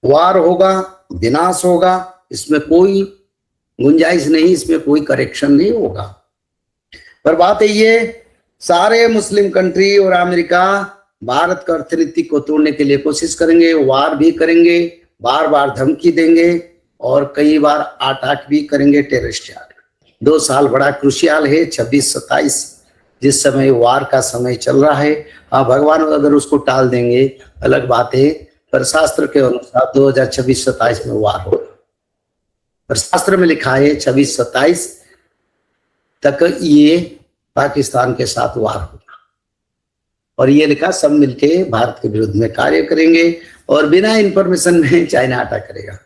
वार होगा, विनाश होगा, इसमें कोई गुंजाइश नहीं, इसमें कोई करेक्शन नहीं होगा। पर बात ये, सारे मुस्लिम कंट्री और अमेरिका भारत का अर्थनीति को तोड़ने के लिए कोशिश करेंगे, वार भी करेंगे, बार बार धमकी देंगे और कई बार अटैक भी करेंगे, टेररिस्ट अटैक। 2 साल बड़ा क्रुशियल है, 26-27, जिस समय वार का समय चल रहा है। हाँ, भगवान अगर उसको टाल देंगे अलग बात है, पर शास्त्र के अनुसार 2026-27 में वार होगा। पर शास्त्र में लिखा है 26-27 तक ये पाकिस्तान के साथ वार होगा, और ये लिखा सब मिलके भारत के विरुद्ध में कार्य करेंगे, और बिना इंफॉर्मेशन में चाइना अटैक करेगा,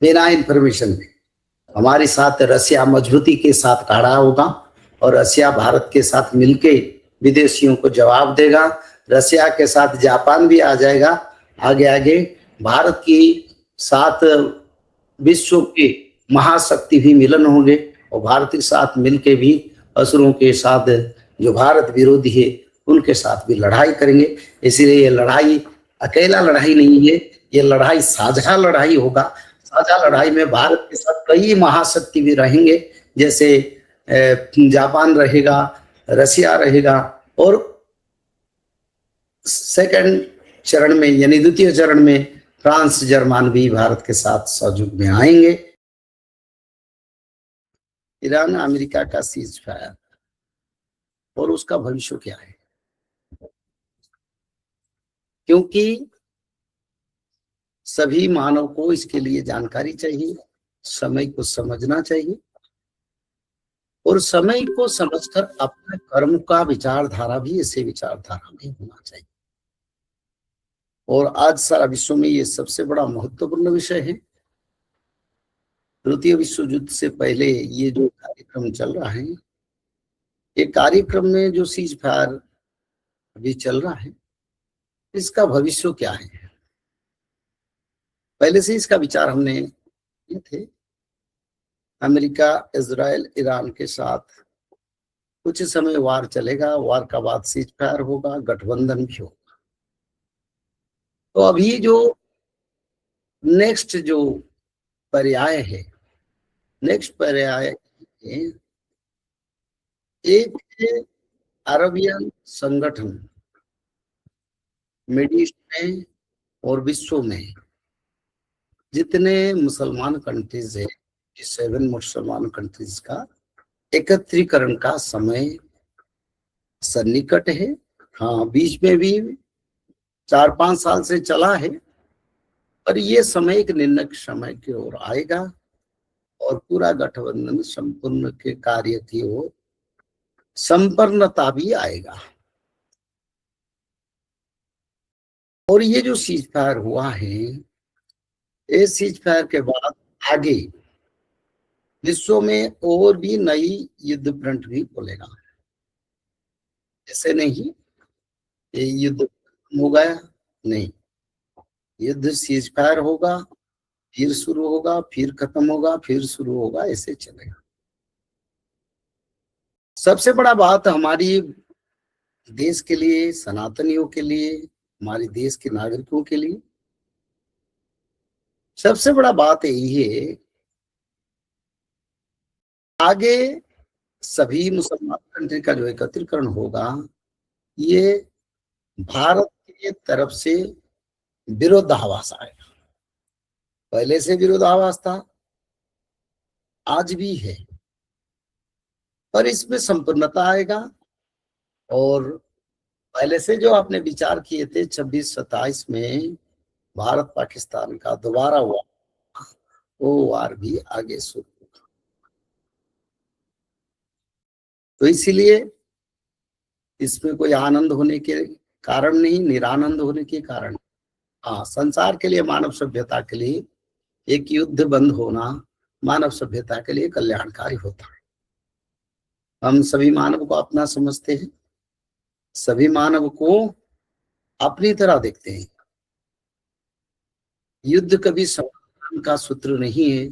बिना इंफॉर्मेशन में। हमारे साथ रसिया मजबूती के साथ खड़ा होगा, और रसिया भारत के साथ मिलके विदेशियों को जवाब देगा। रसिया के साथ जापान भी आ जाएगा, आगे आगे भारत की साथ विश्व के महाशक्ति भी मिलन होंगे, और भारत के साथ मिलके भी असुरों के साथ जो भारत विरोधी है उनके साथ भी लड़ाई करेंगे। इसीलिए ये लड़ाई अकेला लड़ाई नहीं है, ये लड़ाई साझा लड़ाई होगा। साझा लड़ाई में भारत के साथ कई महाशक्ति भी रहेंगे, जैसे जापान रहेगा, रसिया रहेगा, और सेकंड चरण में यानी द्वितीय चरण में फ्रांस जर्मन भी भारत के साथ सहयोग में आएंगे। ईरान अमेरिका का सीज फायर और उसका भविष्य क्या है, क्योंकि सभी मानव को इसके लिए जानकारी चाहिए, समय को समझना चाहिए, और समय को समझकर अपने कर्म का विचारधारा भी ऐसे विचारधारा में होना चाहिए। और आज सारा विश्व में ये सबसे बड़ा महत्वपूर्ण विषय है। तृतीय विश्व युद्ध से पहले ये जो कार्यक्रम चल रहा है, ये कार्यक्रम में जो सीज फायर अभी चल रहा है, इसका भविष्य क्या है? पहले से इसका विचार हमने किए थे। अमेरिका, इजराइल, ईरान के साथ कुछ समय वार चलेगा, वार का बाद सीज फायर होगा, गठबंधन भी होगा। तो अभी जो नेक्स्ट जो पर्याय है, नेक्स्ट पर्याय एक अरबियन संगठन मिडिल ईस्ट में और विश्व में जितने मुसलमान कंट्रीज है, 7 मुसलमान कंट्रीज का एकत्रीकरण का समय सन्निकट है। हाँ, बीच में भी 4-5 साल से चला है, पर ये समय एक निर्णायक समय की ओर आएगा, और पूरा गठबंधन संपूर्ण के कार्य की ओर संपन्नता भी आएगा। और ये जो सीज फायर हुआ है, इस सीज फायर के बाद आगे विश्व में और भी नई युद्ध फ्रंट भी खुलेगा। ऐसे नहीं ये युद्ध हो गया, नहीं, युद्ध सीज फायर होगा, फिर शुरू होगा, फिर खत्म होगा, फिर शुरू होगा, ऐसे चलेगा। सबसे बड़ा बात हमारी देश के लिए, सनातनियों के लिए, हमारे देश के नागरिकों के लिए सबसे बड़ा बात यही है, आगे सभी मुसलमान कंट्री का जो एकत्रीकरण होगा, ये भारत की तरफ से विरोधाभास आएगा। पहले से विरोधाभास था, आज भी है, पर इसमें संपूर्णता आएगा। और पहले से जो आपने विचार किए थे 26-27 में भारत पाकिस्तान का दोबारा हुआ, वो वार भी आगे शुरू होगा। तो इसीलिए इसमें कोई आनंद होने के कारण नहीं, निरानंद होने के कारण। हाँ, संसार के लिए, मानव सभ्यता के लिए एक युद्ध बंद होना मानव सभ्यता के लिए कल्याणकारी होता है। हम सभी मानव को अपना समझते हैं, सभी मानव को अपनी तरह देखते हैं। युद्ध कभी समाधान का सूत्र नहीं है,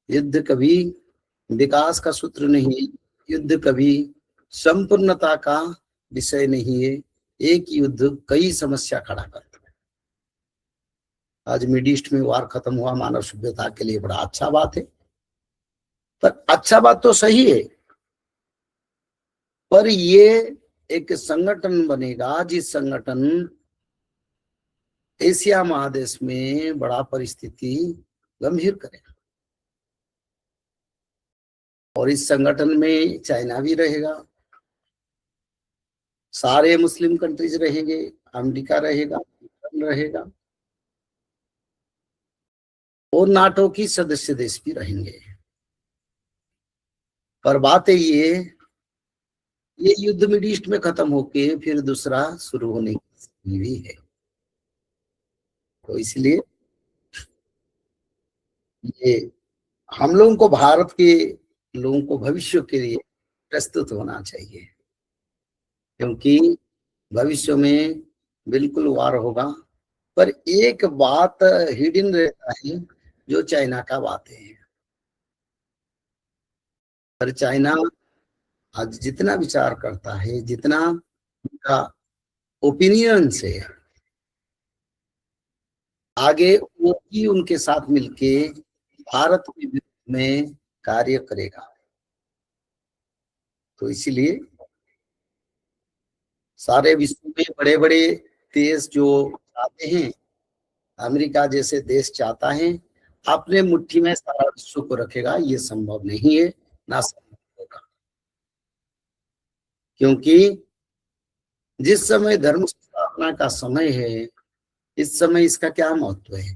युद्ध कभी विकास का सूत्र नहीं है, युद्ध कभी संपूर्णता का विषय नहीं है। एक युद्ध कई समस्या खड़ा करता है। आज मिड ईस्ट में वार खत्म हुआ, मानव सभ्यता के लिए बड़ा अच्छा बात है। पर अच्छा बात तो सही है, पर ये एक संगठन बनेगा जिस संगठन एशिया महादेश में बड़ा परिस्थिति गंभीर करेगा। और इस संगठन में चाइना भी रहेगा, सारे मुस्लिम कंट्रीज रहेंगे, अमेरिका रहेगा, रहेगा, और नाटो की सदस्य देश भी रहेंगे। पर बात है ये युद्ध मिड ईस्ट में खत्म होके फिर दूसरा शुरू होने की भी है। तो इसलिए ये हम लोगों को, भारत के लोगों को भविष्य के लिए प्रस्तुत होना चाहिए, क्योंकि भविष्य में बिल्कुल वार होगा। पर एक बात हिडन रहता है, जो चाइना का बात है। पर चाइना आज जितना विचार करता है, जितना उनका ओपिनियन से आगे, वो भी उनके साथ मिलके भारत के विरुद्ध में कार्य करेगा। तो इसीलिए सारे विश्व में बड़े बड़े देश जो चाहते हैं, अमेरिका जैसे देश चाहता है अपने मुट्ठी में सारा विश्व को रखेगा, ये संभव नहीं है, ना संभव होगा। क्योंकि जिस समय धर्म स्थापना का समय है, इस समय इसका क्या महत्व है।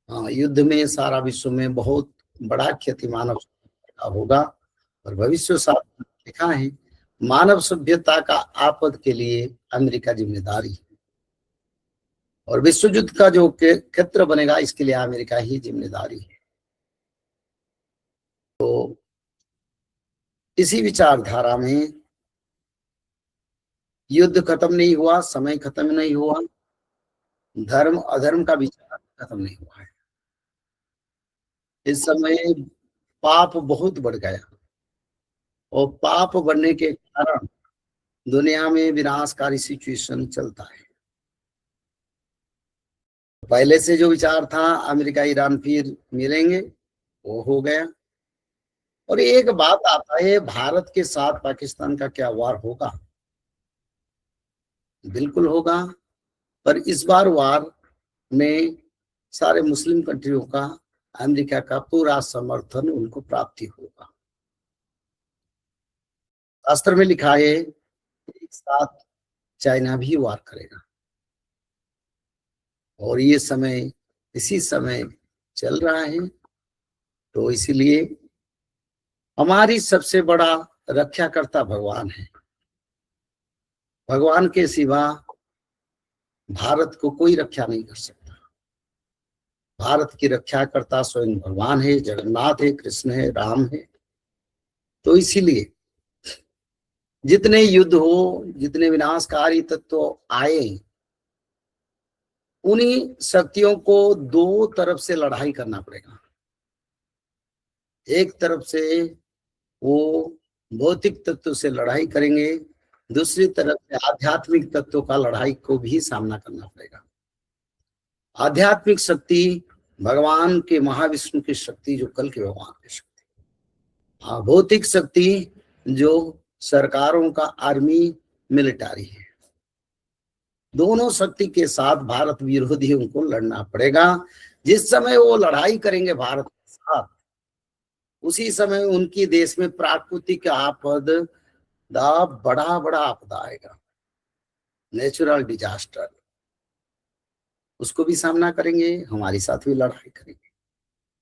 हाँ, युद्ध में सारा विश्व में बहुत बड़ा क्षति मानव सभ्यता का होगा। और भविष्य साथ लिखा है, मानव सभ्यता का आपद के लिए अमेरिका जिम्मेदारी है, और विश्व युद्ध का जो क्षेत्र बनेगा इसके लिए अमेरिका ही जिम्मेदारी है। तो इसी विचारधारा में युद्ध खत्म नहीं हुआ, समय खत्म नहीं हुआ, धर्म अधर्म का विचार खत्म नहीं हुआ है। इस समय पाप बहुत बढ़ गया, और पाप बढ़ने के कारण दुनिया में विनाशकारी सिचुएशन चलता है। पहले से जो विचार था अमेरिका ईरान फिर मिलेंगे, वो हो गया। और एक बात आता है, भारत के साथ पाकिस्तान का क्या वार होगा? बिल्कुल होगा। पर इस बार वार में सारे मुस्लिम कंट्रियों का, अमेरिका का पूरा समर्थन उनको प्राप्ति होगा। शास्त्र में लिखा है एक साथ चाइना भी वार करेगा, और ये समय इसी समय चल रहा है। तो इसीलिए हमारी सबसे बड़ा रक्षाकर्ता भगवान है। भगवान के सिवा भारत को कोई रक्षा नहीं कर सकता। भारत की रक्षा करता स्वयं भगवान है, जगन्नाथ है, कृष्ण है, राम है। तो इसीलिए जितने युद्ध हो, जितने विनाशकारी तत्व आए, उन्हीं शक्तियों को दो तरफ से लड़ाई करना पड़ेगा। एक तरफ से वो भौतिक तत्व से लड़ाई करेंगे, दूसरी तरफ से आध्यात्मिक तत्वों का लड़ाई को भी सामना करना पड़ेगा। आध्यात्मिक शक्ति भगवान के महाविष्णु की शक्ति, जो कल के भगवान की शक्ति। भौतिक शक्ति जो सरकारों का आर्मी, मिलिट्री है। दोनों शक्ति के साथ भारत विरोधियों को लड़ना पड़ेगा। जिस समय वो लड़ाई करेंगे भारत के साथ, उसी समय उनकी देश में प्राकृतिक आपद बड़ा बड़ा आपदा आएगा, नेचुरल डिजास्टर, उसको भी सामना करेंगे, हमारे साथ भी लड़ाई करेंगे।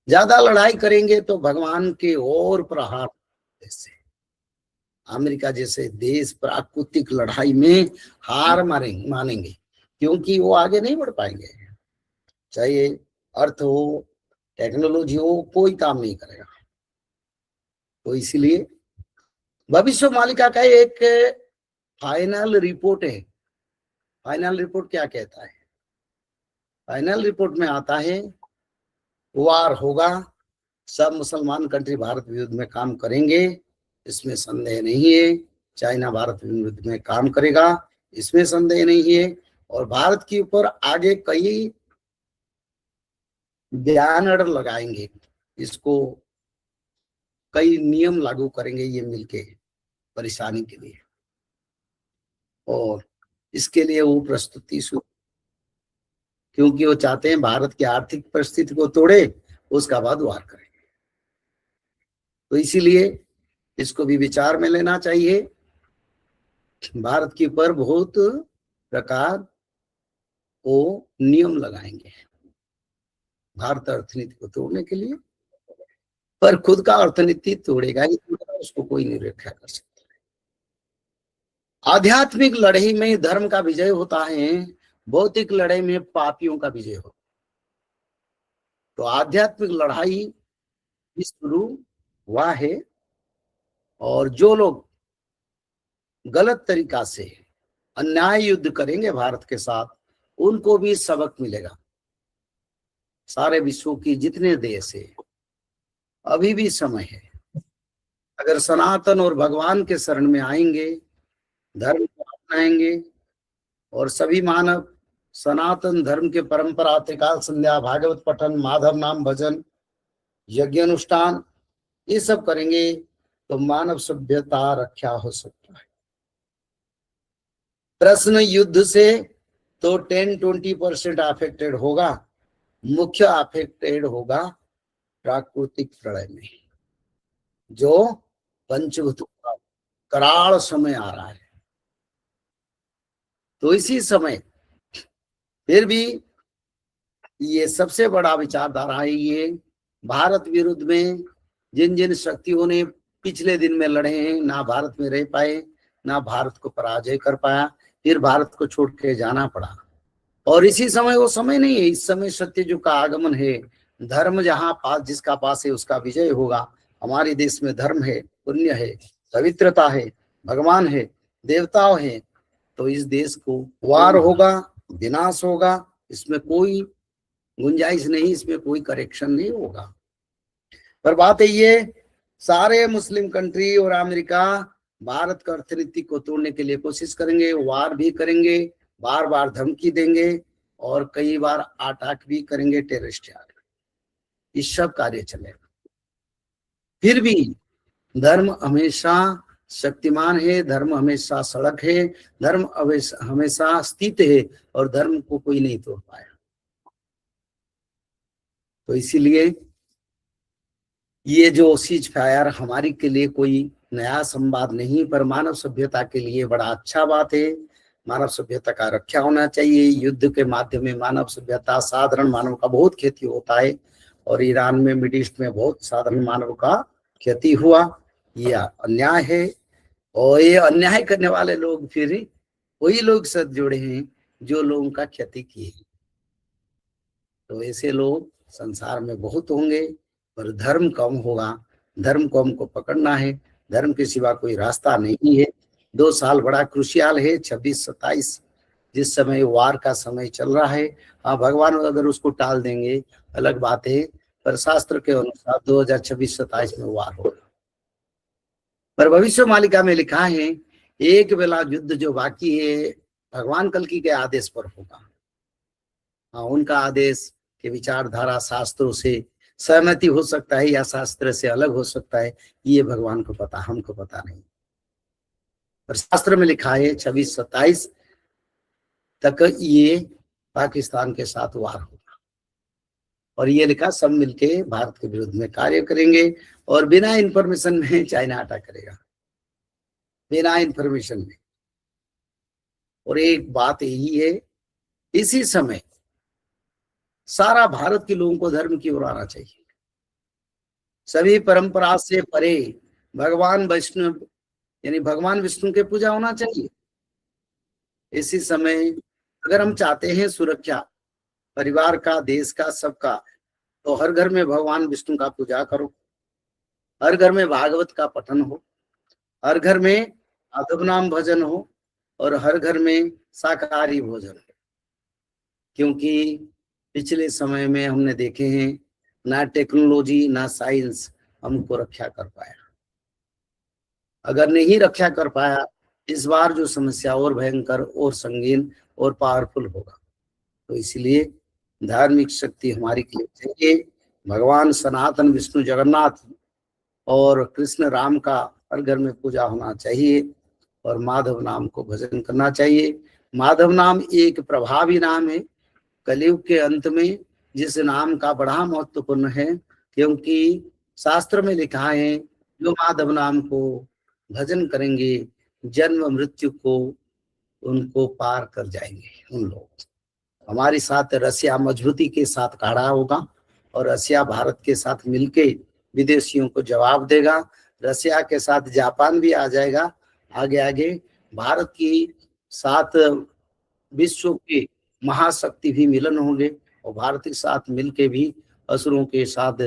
ज्यादा लड़ाई करेंगे तो भगवान के और प्रहार से अमेरिका जैसे देश प्राकृतिक लड़ाई में हार मानेंगे, क्योंकि वो आगे नहीं बढ़ पाएंगे। चाहे अर्थ हो, टेक्नोलॉजी हो, कोई काम नहीं करेगा। तो इसलिए भविष्य मालिका का एक फाइनल रिपोर्ट है। फाइनल रिपोर्ट क्या कहता है? फाइनल रिपोर्ट में आता है वार होगा, सब मुसलमान कंट्री भारत विरुद्ध में काम करेंगे, इसमें संदेह नहीं है। चाइना भारत विरुद्ध में काम करेगा, इसमें संदेह नहीं है। और भारत के ऊपर आगे कई बैनर लगाएंगे, इसको कई नियम लागू करेंगे ये मिलके परेशानी के लिए, और इसके लिए वो प्रस्तुति शुरू, क्योंकि वो चाहते हैं भारत की आर्थिक परिस्थिति को तोड़े, उसका बाद वार करें। तो इसीलिए इसको भी विचार में लेना चाहिए। भारत के ऊपर बहुत प्रकार वो नियम लगाएंगे भारत अर्थनीति को तोड़ने के लिए, पर खुद का अर्थनीति तोड़ेगा ही, उसको कोई नहीं रक्षा कर सकता। आध्यात्मिक लड़ाई में धर्म का विजय होता है, भौतिक लड़ाई में पापियों का विजय होता है। तो आध्यात्मिक लड़ाई भी शुरू हुआ है, और जो लोग गलत तरीका से अन्याय युद्ध करेंगे भारत के साथ, उनको भी सबक मिलेगा। सारे विश्व की जितने देश है, अभी भी समय है, अगर सनातन और भगवान के शरण में आएंगे, धर्म को अपनाएंगे, और सभी मानव सनातन धर्म के परंपरा, त्रिकाल संध्या, भागवत पठन, माधव नाम भजन, यज्ञ अनुष्ठान, ये सब करेंगे, तो मानव सभ्यता रक्षा हो सकता है। प्रश्न युद्ध से तो 10-20% अफेक्टेड होगा, मुख्य अफेक्टेड होगा प्राकृतिक प्रलय में, जो पंचभूत कराल समय आ रहा है। तो इसी समय फिर भी ये सबसे बड़ा विचारधारा है, ये भारत विरुद्ध में जिन जिन शक्तियों ने पिछले दिन में लड़े हैं, ना भारत में रह पाए, ना भारत को पराजय कर पाया, फिर भारत को छोड़ के जाना पड़ा। और इसी समय वो समय नहीं है, इस समय सत्ययुग का आगमन है। धर्म जहां पास, जिसका पास है उसका विजय होगा। हमारे देश में धर्म है, पुण्य है, पवित्रता है, भगवान है, देवताओं है, तो इस देश को वार होगा, विनाश होगा, इसमें कोई गुंजाइश नहीं, इसमें कोई करेक्शन नहीं होगा। पर बात है ये, सारे मुस्लिम कंट्री और अमेरिका भारत का अर्थनीति को तोड़ने के लिए कोशिश करेंगे, वार भी करेंगे, बार बार धमकी देंगे, और कई बार अटैक भी करेंगे, टेररिस्ट अटैक, इस सब कार्य चलेगा। फिर भी धर्म हमेशा शक्तिमान है, धर्म हमेशा सड़क है, धर्म हमेशा स्थित है, और धर्म को कोई नहीं तोड़ पाया। तो इसीलिए ये जो सीज फायर हमारी के लिए कोई नया संवाद नहीं, पर मानव सभ्यता के लिए बड़ा अच्छा बात है। मानव सभ्यता का रक्षा होना चाहिए। युद्ध के माध्यम में मानव सभ्यता, साधारण मानव का बहुत क्षति होता है, और ईरान में, मिडिल ईस्ट में बहुत साधारण मानव का क्षति हुआ। यह अन्याय है, और ये अन्याय करने वाले लोग फिर वही लोग साथ जुड़े हैं जो लोगों का क्षति किए। तो ऐसे लोग संसार में बहुत होंगे, पर धर्म कम होगा। धर्म को हमको पकड़ना है, धर्म के सिवा कोई रास्ता नहीं है। 2 साल बड़ा क्रुशियल है, 26-27, जिस समय वार का समय चल रहा है। हाँ, भगवान अगर उसको टाल देंगे अलग बात है, पर शास्त्र के अनुसार 2026-27 में वार होगा। पर भविष्य मालिका में लिखा है, एक बेला युद्ध जो बाकी है भगवान कल्कि के आदेश पर होगा। हाँ, उनका आदेश के विचारधारा शास्त्रों से सहमति हो सकता है, या शास्त्र से अलग हो सकता है, ये भगवान को पता, हमको पता नहीं। पर शास्त्र में लिखा है 26-27 तक ये पाकिस्तान के साथ वार होगा, और ये लिखा सब मिलके भारत के विरुद्ध में कार्य करेंगे, और बिना इंफॉर्मेशन में चाइना अटैक करेगा, बिना इंफॉर्मेशन में। और एक बात यही है, इसी समय सारा भारत के लोगों को धर्म की ओर आना चाहिए, सभी परंपरा से परे भगवान वैष्णव यानी भगवान विष्णु के पूजा होना चाहिए। इसी समय अगर हम चाहते हैं सुरक्षा परिवार का, देश का, सबका, तो हर घर में भगवान विष्णु का पूजा करो, हर घर में भागवत का पठन हो, हर घर में माधव नाम भजन हो, और हर घर में शाकाहारी भोजन हो। क्योंकि पिछले समय में हमने देखे हैं, ना टेक्नोलॉजी ना साइंस हमको रक्षा कर पाया। अगर नहीं रक्षा कर पाया, इस बार जो समस्या और भयंकर और संगीन और पावरफुल होगा। तो इसलिए धार्मिक शक्ति हमारी के लिए चाहिए। भगवान सनातन विष्णु जगन्नाथ और कृष्ण राम का हर घर में पूजा होना चाहिए और माधव नाम को भजन करना चाहिए। माधव नाम एक प्रभावी नाम है कलयुग के अंत में, जिस नाम का बड़ा महत्वपूर्ण है, क्योंकि शास्त्र में लिखा है जो माधव नाम को भजन करेंगे जन्म मृत्यु को उनको पार कर जाएंगे उन लोग। हमारे साथ रसिया मजबूती के साथ खड़ा होगा और रसिया भारत के साथ मिलके विदेशियों को जवाब देगा। रसिया के साथ जापान भी आ जाएगा आगे आगे। भारत की साथ विश्व के महाशक्ति भी मिलन होंगे और भारत के साथ मिलके भी असुरों के साथ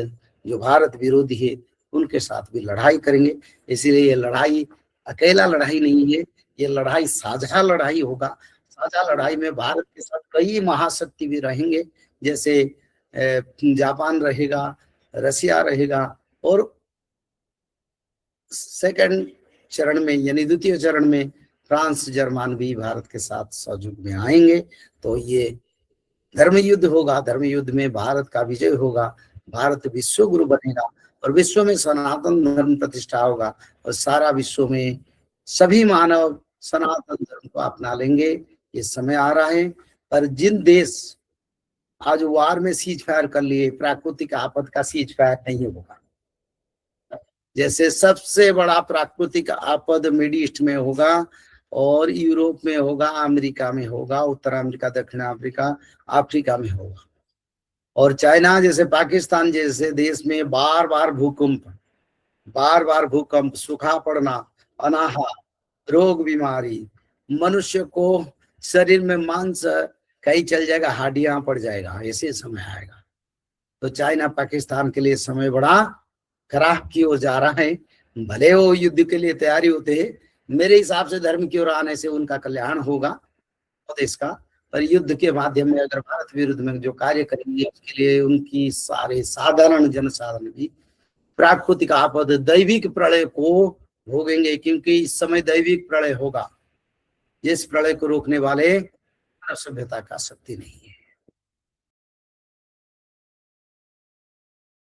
जो भारत विरोधी है उनके साथ भी लड़ाई करेंगे। इसीलिए ये लड़ाई अकेला लड़ाई नहीं है, ये लड़ाई साझा लड़ाई होगा। साझा लड़ाई में भारत के साथ कई महाशक्ति भी रहेंगे, जैसे जापान रहेगा, रसिया रहेगा और सेकंड चरण में यानी द्वितीय चरण में फ्रांस जर्मन भी भारत के साथ सहयोग में आएंगे। तो ये धर्म युद्ध होगा। धर्म युद्ध में भारत का विजय होगा, भारत विश्व गुरु बनेगा और विश्व में सनातन धर्म प्रतिष्ठा होगा और सारा विश्व में सभी मानव सनातन धर्म को अपना लेंगे। ये समय आ रहा है। पर जिन देश आज वार में सीज फायर कर लिए, प्राकृतिक आपद का सीज फायर नहीं होगा। जैसे सबसे बड़ा प्राकृतिक आपद मिडिल ईस्ट में होगा और यूरोप में होगा, अमेरिका में होगा, उत्तर अमेरिका, दक्षिण अफ्रीका, अफ्रीका में होगा। और चाइना जैसे पाकिस्तान जैसे देश में बार बार भूकंप, सूखा पड़ना, अनाहार, रोग बीमारी, मनुष्य को शरीर में मांस कहीं चल जाएगा, हड्डियां पड़ जाएगा, ऐसे समय आएगा। तो चाइना पाकिस्तान के लिए समय बड़ा खराब की ओर जा रहा है। भले वो युद्ध के लिए तैयारी होते हैं, मेरे हिसाब से धर्म की ओर आने से उनका कल्याण होगा देश का। पर युद्ध के माध्यम में अगर भारत विरुद्ध में जो कार्य करेंगे उसके लिए उनकी सारे साधारण जनसाधारण भी प्राकृतिक आपद, दैविक प्रलय को भोगेंगे, क्योंकि इस समय दैविक प्रलय होगा। जिस प्रलय को रोकने वाले मानव सभ्यता का शक्ति नहीं है।